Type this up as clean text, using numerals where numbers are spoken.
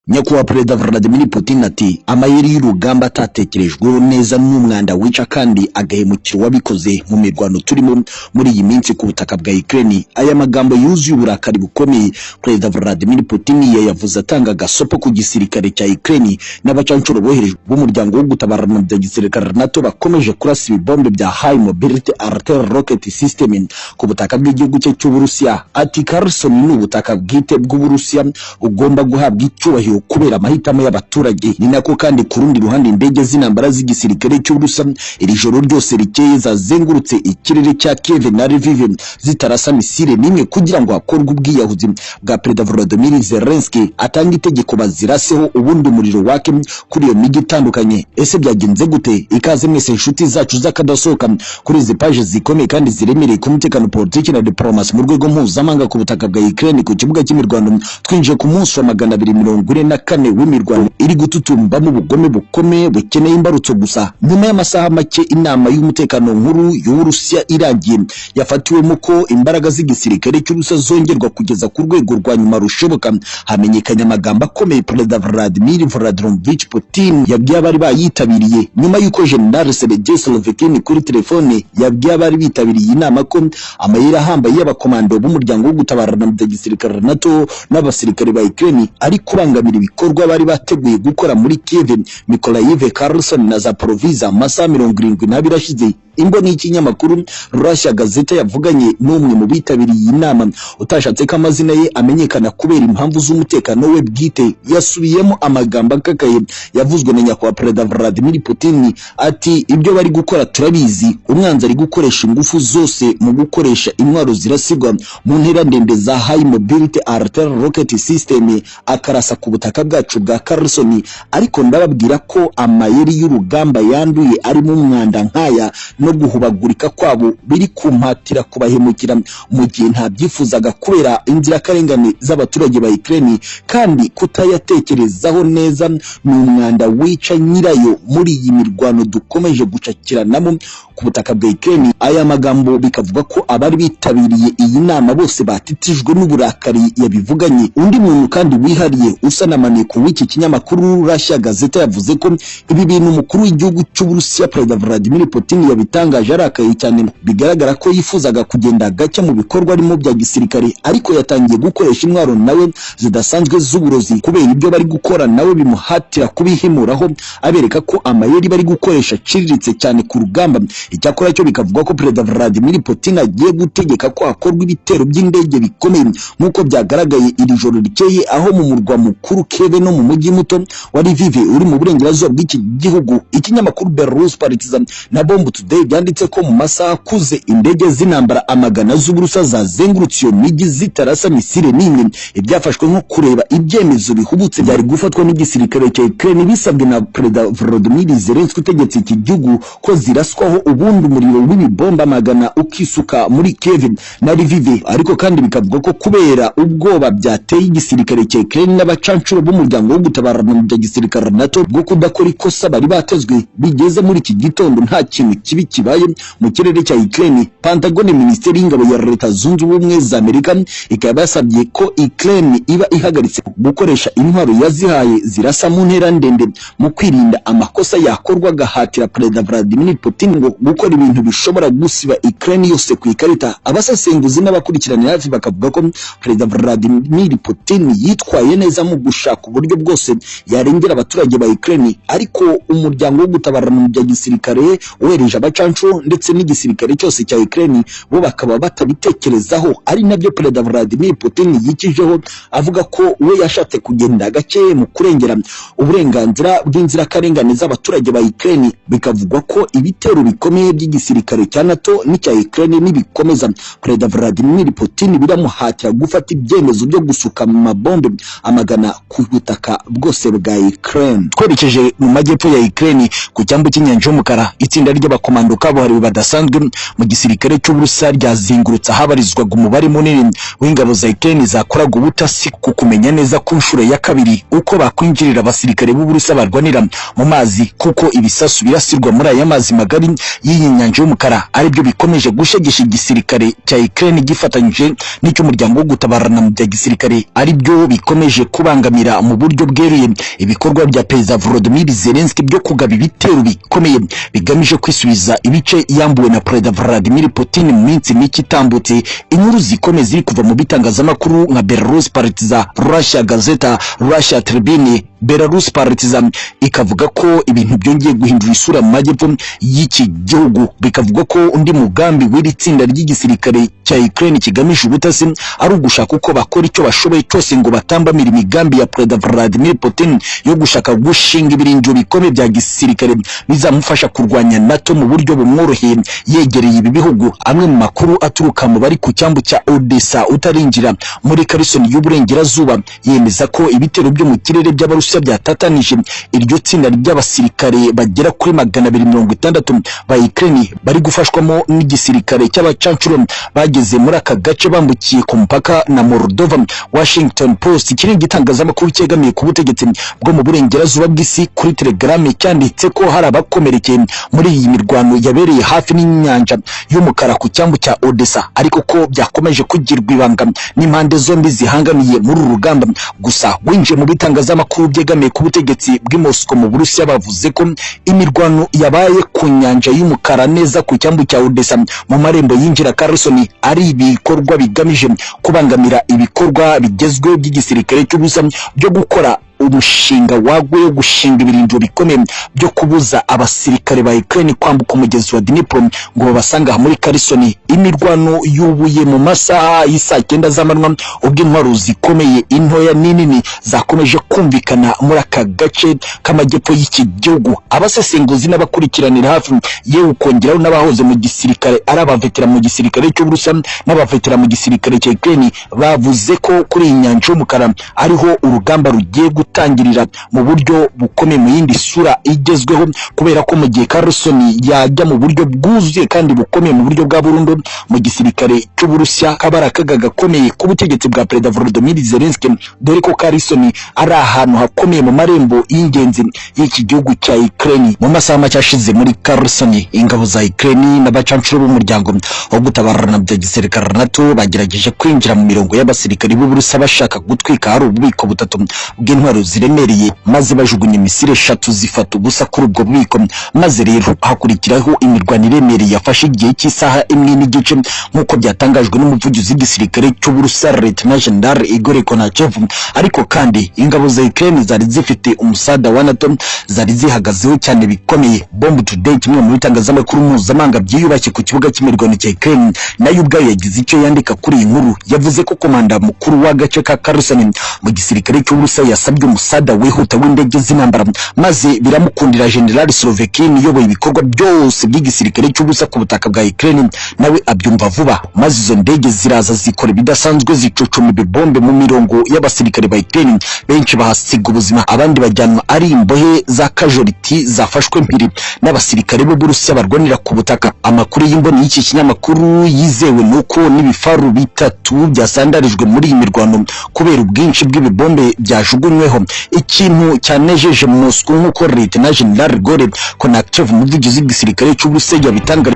Nyakubahwa Perezida Vladimir Putin ati amayeri y'urugamba atatekerejweho neza n'umwanda wica kandi agahemukira wabikoze mu mirwano turimo muri iyi minsi ku butaka bwa Ukraine. Aya magambo yuzuye uburakari bukomeye Perezida Vladimir Putin yavuze atanga gasopo ku gisirikare cya Ukraine n'abacancuro boherejwe b'umuryango wo gutabarana bya gisirikare NATO bakomeje kurasa ibibombe bya High Mobility Artillery Rocket System ku butaka bw'igihugu cye cy'Uburusiya. Ati Kherson ni ubutaka bwite bw'Uburusiya ugomba guhabwa icyubahiro kubera amahitamo y'abaturage. Ni nako kandi ku rundi ruhande indege z'intambara z'igisirikare cy'Uburusiya iri joro ryose rikeye zazengurutse ikirere cya Kiev na Lviv zitarasa misile nimwe kugira ngo hakorwe ubwiyahuzi bwa Perezida Volodymyr Zelensky atanga itegeko baziraseho ubundi umuriro wake kuri iyo migi itandukanye. Ese byagenze gute? Ikaze mwese inshuti zacu z'akadasohoka kuri izi page zikomeye kandi ziremereye ku mutekano, politiki na diplomasi mu rwego mpuzamahanga ku butaka bwa Ukraine ku kibuga cy'imirwano. Twinjiye ku munsi wa 244 w'imirwano iri gututumba mu bugome bukomeye bukeneye imbarutso gusa. Nyuma y'amasaha make inama y'umutekano nkuru y'Uburusiya irangiye yafatiwemo ko imbaraga z'igisirikare cy'Uburusiya zongerwa kugeza ku rwego rwa nyuma rushoboka. Hamenyekanye amagambo akomeye Perezida Vladimir Vladimirovich Putin yabwiye abari bayitabiriye nyuma y'uko General Sergei Slovikin kuri telefone yabwiye abari bitabiriye inama ko amayeri ahambaye y'abakomando b'umuryango wo gutabarana bya gisirikare NATO n'abasirikare ba Ukraine ari kubangamira ibikorwa bari bateguye gukora muri Kiev, Mykolaiv, Kherson na Zaporizhzhia amasaha 72 ashize. Imboni y'ikinyamakuru Russia Gazeta yavuganye n'umwe mu bitabiriye inama utashatse ko amazina ye amenyekana kubera impamvu z'umutekano we bwite. Yasubiyemo amagambo akakaye yavuzwe na nyakubahwa Perezida Vladimir Putin ati ibyo bari gukora turabizi, umwanzi ari gukoresha ingufu zose mu gukoresha intwaro zirasigwa mu ntera ndende za High Mobility Artillery Rocket System akarasa ku butaka bwacu bwa Kherson, ariko ndababwira ko amayeri y'urugamba yanduye ari mu mwanda nkaya no guhubagurika kwabo biri kumpatira kubahemukira mu gihe nta byifuzaga kubera inzirakarengane z'abaturage ba Ukraine kandi kutayatekerezaho neza n'umwanda wica nyirayo muri iyi mirwano dukomeje gucakiranamo ku butaka bwa Ukraine. Aya magambo bikavuga ko abari bitabiriye iyi nama bose batitijwe n'uburakari yabivuganye. Undi muntu kandi wihariye usa na maneko w'iki kinyamakuru Russia Gazeta yavuze ko ibi bintu umukuru w'igihugu cy'Uburusiya Perezida Vladimir Putin yabitangaje arakaye cyane, bigaragara ko yifuzaga kugenda gake mu bikorwa arimo bya gisirikare, ariko yatangiye gukoresha intwaro nawe zidasanzwe z'uburozi kubera ibyo bari gukora nawe bimuhatira kubihimuraho abereka ko amayeri bari gukoresha ciriritse cyane ku rugamba. Icyakora cyo bikavuga ko Perezida Vladimir Putin agiye gutegeka ko hakorwa ibitero by'indege bikomeye nk'uko byagaragaye iri joro rikeye aho mu murwa mukuru Kiev no mu mujyi muto wa Lviv uri mu burengerazuba bw'iki gihugu. Ikinyamakuru Belarus Partizan na Bomb Today byanditse ko mu masaha akuze indege z'intambara amagana z'Uburusiya zazengurutse iyo migi zitarasa misile n'imwe. Ibyafashwe nko kureba ibyemezo bihubutse byari gufatwa n'igisirikare cya Ukraine bisabwe na Perezida Volodymyr Zelensky utegetse iki gihugu ko ziraswaho ubundi umuriro w'ibibomba magana ukisuka muri Kiev na Lviv. Ariko kandi bikavuga ko kubera ubwoba byateye igisirikare cya Ukraine n'abacancuro b'umuryango wo gutabarana bya gisirikare NATO bwo kudakora ikosa bari batezwe bigeze muri iki gitondo nta kintu kibi kibaye mu kirere cya Ukraine. Pentagon, Minisiteri y'Ingabo ya Leta Zunze Ubumwe za Amerika, ikaba yasabye ko Ukraine iba ihagaritse gukoresha intwaro yazihaye zirasa mu ntera ndende mu kwirinda amakosa yakorwa gahatira Perezida Vladimir Putin ngo gukora ibintu bishobora gusiba Ukraine yose ku ikarita. Abasesenguzi n'abakurikirana hafi bakavuga ko Perezida Vladimir Putin yitwaye neza mu gushaka uburyo bwose yarengera abaturage ba Ukraine, ariko umuryango wo gutabarana bya gisirikare wereje abacancu ndetse n'igisirikare cyose cya Ukraine bo bakaba batabitekerezaho. Ari nabyo Perezida Vladimir Putin yikijeho avuga ko we yashatse kugenda gake mu kurengera uburenganzira bw'inzirakarengane z'abaturage ba Ukraine. Bikavugwa ko ibitero bikomeye by'igisirikare cya NATO n'icya Ukraine nibikomeza Perezida Vladimir Putin biramuhatira gufata ibyemezo byo gusuka mu mabombe amagana ku butaka bwose bwa Ukraine. Twerekeje mu majyepfo ya Ukraine ku cyambu cy'inyanja y'umukara, itsinda ry'abakomando k'umutekano kabuhariwe badasanzwe mu gisirikare cy'Uburusiya ryazingurutse ahabarizwaga umubare munini w'ingabo za Ukraine zakoraga ubutasi ku kumenya neza ku nshuro ya kabiri uko bakwinjirira abasirikare b'Uburusiya barwanira mu mazi, kuko ibisasu birasirwa muri aya mazi magari y'iyi nyanja y'umukara aribyo bikomeje gushegesha igisirikare cya Ukraine gifatanyije n'icy'umuryango wo gutabarana mu bya gisirikare, aribyo bikomeje kubangamira mu buryo bweruye ibikorwa bya Perezida Volodymyr Zelensky byo kugaba ibitero bikomeye bigamije kwisubiza ibice yambuwe na Perezida Vladimir Putin mu minsi mike itambutse. Inkuru zikomeye ziri kuva mu bitangazamakuru nka Belarus Partizan, Russia Gazeta, Russia Tribune. Belarus Partizan ikavuga ko ibintu byongeye guhindura isura mu majyepfo y'iki gihugu, bikavuga ko undi mugambi w'iri tsinda ry'igisirikare cya Ukraine kigamije ubutasi ari ugushaka uko bakora icyo bashoboye cyose ngo batambamira imigambi ya Perezida Vladimir Putin yo gushaka gushinga ibirindiro bikomeye bya gisirikare bizamufasha kurwanya NATO mu buryo bumworoheye yegereye ibi bihugu. Amwe mu makuru aturuka mu bari ku cyambu cya Odessa utarinjira muri Kherson y'uburengerazuba yemeza ko ibitero byo mu kirere by'Abarusiya byatatanije iryo tsinda ry'abasirikare bagera kuri 260 ba Ukraine bari gufashwamo n'igisirikare cy'abacancuro bageze muri aka gace bambukiye ku mpaka na Moldova. Washington Post kiri gitangazamakuru cyegamiye ku butegetsi bwo mu burengerazuba bw'isi kuri Telegram cyanditse ko hari abakomerekeye muri iyi mirwano yabereye hafi n'inyanja y'umukara ku cyambu cya Odessa, ariko ko byakomeje kugirwa ibanga n'impande zombi zihanganiye muri uru rugamba. Gusa winje mu bitangazamakuru byegamiye ku butegetsi bw'i Moscow mu Burusiya bavuze ko imirwano yabaye ku nyanja y'umukara neza ku cyambu cya Odessa mu marembo yinjira Kherson ari ibikorwa bigamije kubangamira ibikorwa bigezweho by'igisirikare cy'Uburusiya byo gukora umushinga waguye gushinga ibirindiro bikomeye byo kubuza abasirikare ba Ukraine kwambuka umugezi wa Dnipro ngo babasanga muri Kherson. Imirwano yubuye mu masaha y'isa 9 z'amanywa ubwo intwaro zikomeye intoya n'inini zakomeje kumvikana muri aka gace k'amajyepfo y'iki gihugu. Abasesenguzi n'abakurikiranira hafi yewe kongeraho n'abahoze mu gisirikare ari abavetera mu gisirikare cy'Uburusiya n'abavetera mu gisirikare cya Ukraine bavuze ko kuri iyi nyanja y'umukara ariho urugamba rugiye gutangirira mu buryo bukomeye mu yindi sura igezweho, kubera ko mu gihe Kherson yajya mu buryo bwuzuye kandi bukomeye mu buryo bwa burundu mu gisirikare cy'Uburusiya kabarakaga gakomeye ku butegetsi bwa Perezida Volodymyr Zelensky, dore ko Kherson ari ahantu hakomeye mu marembo y'ingenzi y'iki gihugu cya Ukraine. Mu masaha make ashize muri Kherson ingabo za Ukraine n'abacancuro b'umuryango wo gutabarana bya gisirikare NATO bagerageje kwinjira mu mirongo y'abasirikare b'Uburusiya bashaka gutwika hari ububiko butatu bw'intwaro ziremereye maze bajugunya imisire 3 zifata ubusa kuri ubwo bubiko. Maze rero hakurikiraho imirwano iremereye yafashe igihe cy'isaha imwe n'igice nk'uko byatangajwe n'umuvugizi w'igisirikare cy'Uburusiya Lieutenant General Igor Konachev. Ariko kandi ingabo za Ukraine zari zifite umusada wa NATO zari zihagazeho cyane bikomeye. Bomb Today kimwe mu bitangazamakuru mpuzamahanga byiyubashye ku kibuga cy'imirwano cya Ukraine nayo ubwayo yagize icyo yandika kuri iyi nkuru. Yavuze ko komanda mukuru w'agace ka Kherson mu gisirikare cy'Uburusiya yasabye umusada wihuta w'indege z'intambara maze biramukundira General Slovekin uyoboye ibikorwa byose by'igisirikare cy'Uburusiya ku butaka bwa Ukraine nawe abyumva vuba, maze izo ndege ziraza zikora ibidasanzwe zicucuma ibibombe mu mirongo y'abasirikare ba Ukraine. Benshi bahasiga ubuzima, abandi bajyanwa ari imbohe za casualty zafashwe mpiri n'abasirikare b'Uburusiya barwanira ku butaka. Amakuru y'imboni y'iki kinyamakuru yizewe nuko n'ibifaru bitatu byasandarijwe muri iyi mirwano kubera ubwinshi bw'ibibombe byajugunyweho. Ikintu cyanejeje Moscow nk'uko Lieutenant General Igor Konachev umuvugizi w'igisirikare cy'Uburusiya yabitangaje